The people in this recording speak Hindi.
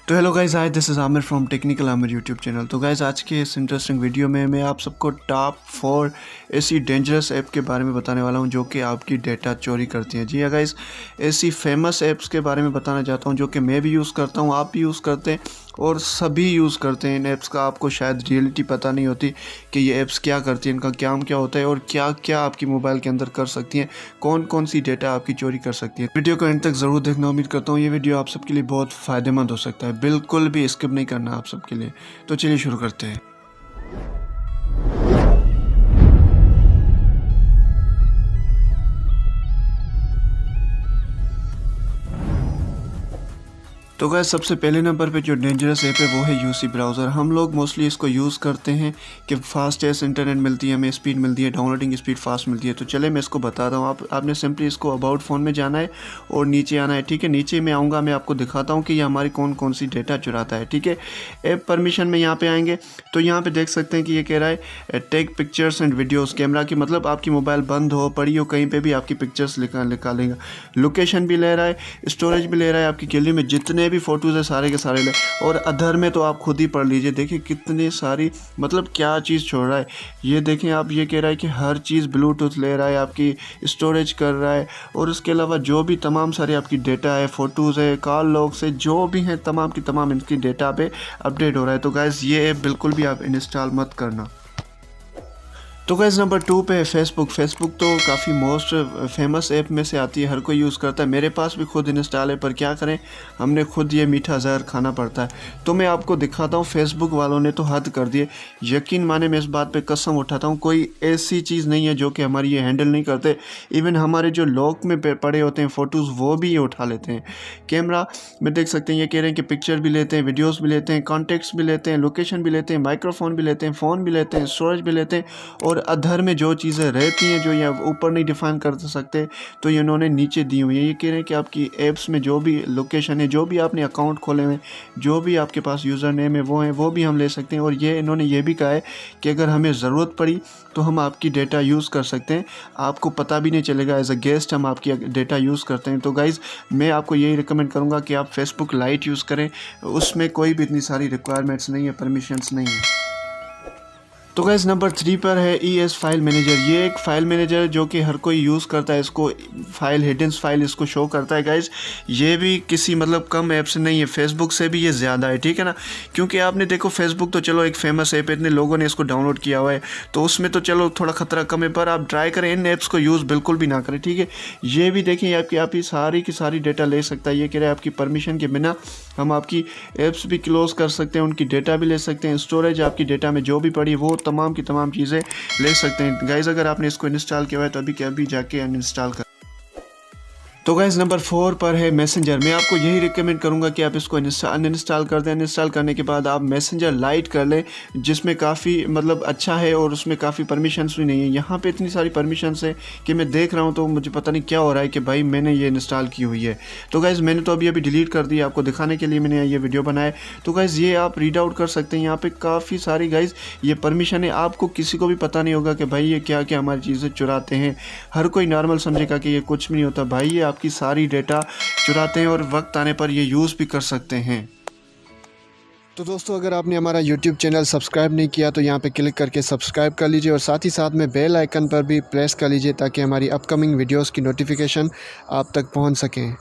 तो hello guys, hi, this is Aamir from technical Aamir YouTube channel. तो गाइस, आज के इस इंटरेस्टिंग वीडियो में मैं आप सबको टॉप 4 ऐसी डेंजरस ऐप के बारे में बताने वाला हूं जो कि आपकी डेटा चोरी करती हैं। जी हाँ गाइस, ऐसी फेमस ऐप्स के बारे में बताना चाहता हूं जो कि मैं भी यूज़ करता हूं, आप भी यूज़ करते हैं और सभी यूज़ करते हैं। इन ऐप्स का आपको शायद रियलिटी पता नहीं होती कि ये ऐप्स क्या करती हैं, इनका काम क्या होता है और क्या क्या आपकी मोबाइल के अंदर कर सकती हैं, कौन कौन सी डेटा आपकी चोरी कर सकती है। वीडियो को एंड तक ज़रूर देखना। उम्मीद करता हूँ ये वीडियो आप सबके लिए बहुत फ़ायदेमंद हो सकता है। बिल्कुल भी स्किप नहीं करना आप सबके लिए। तो चलिए शुरू करते हैं। तो गाइस, सबसे पहले नंबर पे जो डेंजरस ऐप है वो है यूसी ब्राउज़र। हम लोग मोस्टली इसको यूज़ करते हैं कि फास्टेस्ट इंटरनेट मिलती है, हमें स्पीड मिलती है, डाउनलोडिंग स्पीड फास्ट मिलती है। तो चले मैं इसको बताता हूँ। आपने सिंपली इसको अबाउट फ़ोन में जाना है और नीचे आना है। ठीक है, नीचे मैं आऊँगा, मैं आपको दिखाता हूँ कि ये हमारी कौन कौन सी डेटा चुराता है। ठीक है, ऐप परमिशन में यहाँ पर आएँगे तो यहाँ पर देख सकते हैं कि ये कह रहा है take pictures and videos. Camera की मतलब आपकी मोबाइल बंद हो, पड़ी हो, कहीं पर भी आपकी पिक्चर्स निकालेगा। लोकेशन भी ले रहा है, स्टोरेज भी ले रहा है, आपकी गैलरी में जितने भी फ़ोटोज़ है सारे के सारे ले। और अदर में तो आप खुद ही पढ़ लीजिए, देखिए कितनी सारी, मतलब क्या चीज़ छोड़ रहा है। ये देखें आप, ये कह रहा है कि हर चीज़ ब्लूटूथ ले रहा है, आपकी स्टोरेज कर रहा है और उसके अलावा जो भी तमाम सारी आपकी डेटा है, फ़ोटोज़ है, कॉल लॉग से जो भी हैं, तमाम की तमाम इनकी डेटा पे अपडेट हो रहा है। तो गाइस, ये ऐप बिल्कुल भी आप इंस्टॉल मत करना। तो गाइस, नंबर 2 पे है फेसबुक। फेसबुक तो काफ़ी मोस्ट फेमस ऐप में से आती है, हर कोई यूज़ करता है। मेरे पास भी खुद इंस्टॉल है, पर क्या करें, हमने खुद ये मीठा जहर खाना पड़ता है। तो मैं आपको दिखाता हूँ, फेसबुक वालों ने तो हद कर दिए। यकीन माने, मैं इस बात पे कसम उठाता हूँ, कोई ऐसी चीज़ नहीं है जो कि हमारी ये हैंडल नहीं करते। इवन हमारे जो लॉक में पड़े होते हैं फ़ोटोज़, वो भी ये उठा लेते हैं। कैमरा में देख सकते हैं, ये कह रहे हैं कि पिक्चर भी लेते हैं, वीडियोज़ भी लेते हैं, कॉन्टेक्ट्स भी लेते हैं, लोकेशन भी लेते हैं, माइक्रोफोन भी लेते हैं, फ़ोन भी लेते हैं, स्टोरेज भी लेते हैं। और अधर में जो चीज़ें रहती हैं जो ये ऊपर नहीं डिफाइन कर सकते, तो ये इन्होंने नीचे दी हुई हैं। ये कह रहे हैं कि आपकी ऐप्स में जो भी लोकेशन है, जो भी आपने अकाउंट खोले हुए, जो भी आपके पास यूज़र नेम है वो भी हम ले सकते हैं। और ये इन्होंने ये भी कहा है कि अगर हमें ज़रूरत पड़ी तो हम आपकी डेटा यूज़ कर सकते हैं, आपको पता भी नहीं चलेगा। एज अ गेस्ट हम आपकी डेटा यूज़ करते हैं। तो गाइज़, मैं आपको यही रिकमेंड करूँगा कि आप फेसबुक लाइट यूज़ करें। उसमें कोई भी इतनी सारी रिक्वायरमेंट्स नहीं है, परमिशंस नहीं है। तो गाइस, नंबर 3 पर है ES फाइल मैनेजर। ये एक फ़ाइल मैनेजर जो कि हर कोई यूज़ करता है। इसको फाइल, हिडन फाइल इसको शो करता है। गाइस, ये भी किसी मतलब कम ऐप से नहीं है, फेसबुक से भी ये ज़्यादा है। ठीक है ना, क्योंकि आपने देखो, फेसबुक तो चलो एक फेमस ऐप है, इतने लोगों ने इसको डाउनलोड किया हुआ है, तो उसमें तो चलो थोड़ा ख़तरा कम है। पर आप ट्राई करें, इन ऐप्स को यूज़ बिल्कुल भी ना करें। ठीक है, ये भी देखें, आपकी सारी की सारी डेटा ले सकता है। ये कह रहा है आपकी परमिशन के बिना हम आपकी ऐप्स भी क्लोज़ कर सकते हैं, उनकी डेटा भी ले सकते हैं, स्टोरेज आपकी डेटा में जो भी पड़ी वो तमाम की तमाम चीज़ें ले सकते हैं। गाइस, अगर आपने इसको इंस्टॉल किया है तो अभी जाके अनइंस्टॉल कर। तो गाइस, नंबर 4 पर है मैसेंजर। मैं आपको यही रिकमेंड करूंगा कि आप इसको अनइंस्टॉल कर दें। अनइंस्टॉल करने के बाद आप मैसेंजर लाइट कर लें, जिसमें काफ़ी मतलब अच्छा है और उसमें काफ़ी परमिशंस भी नहीं है। यहाँ पे इतनी सारी परमिशंस है कि मैं देख रहा हूँ तो मुझे पता नहीं क्या हो रहा है कि भाई मैंने ये इंस्टॉल की हुई है। तो गाइस, मैंने तो अभी डिलीट कर दी, आपको दिखाने के लिए मैंने ये वीडियो बनाया। तो गाइस, ये आप रीड आउट कर सकते हैं। यहाँ पर काफ़ी सारी गाइस ये परमिशन है, आपको किसी को भी पता नहीं होगा कि भाई ये क्या क्या हमारी चीज़ें चुराते हैं। हर कोई नॉर्मल समझेगा कि ये कुछ भी नहीं होता। भाई, ये आपकी सारी डेटा चुराते हैं और वक्त आने पर ये यूज़ भी कर सकते हैं। तो दोस्तों, अगर आपने हमारा YouTube चैनल सब्सक्राइब नहीं किया तो यहाँ पे क्लिक करके सब्सक्राइब कर लीजिए और साथ ही साथ में बेल आइकन पर भी प्रेस कर लीजिए ताकि हमारी अपकमिंग वीडियोस की नोटिफिकेशन आप तक पहुँच सकें।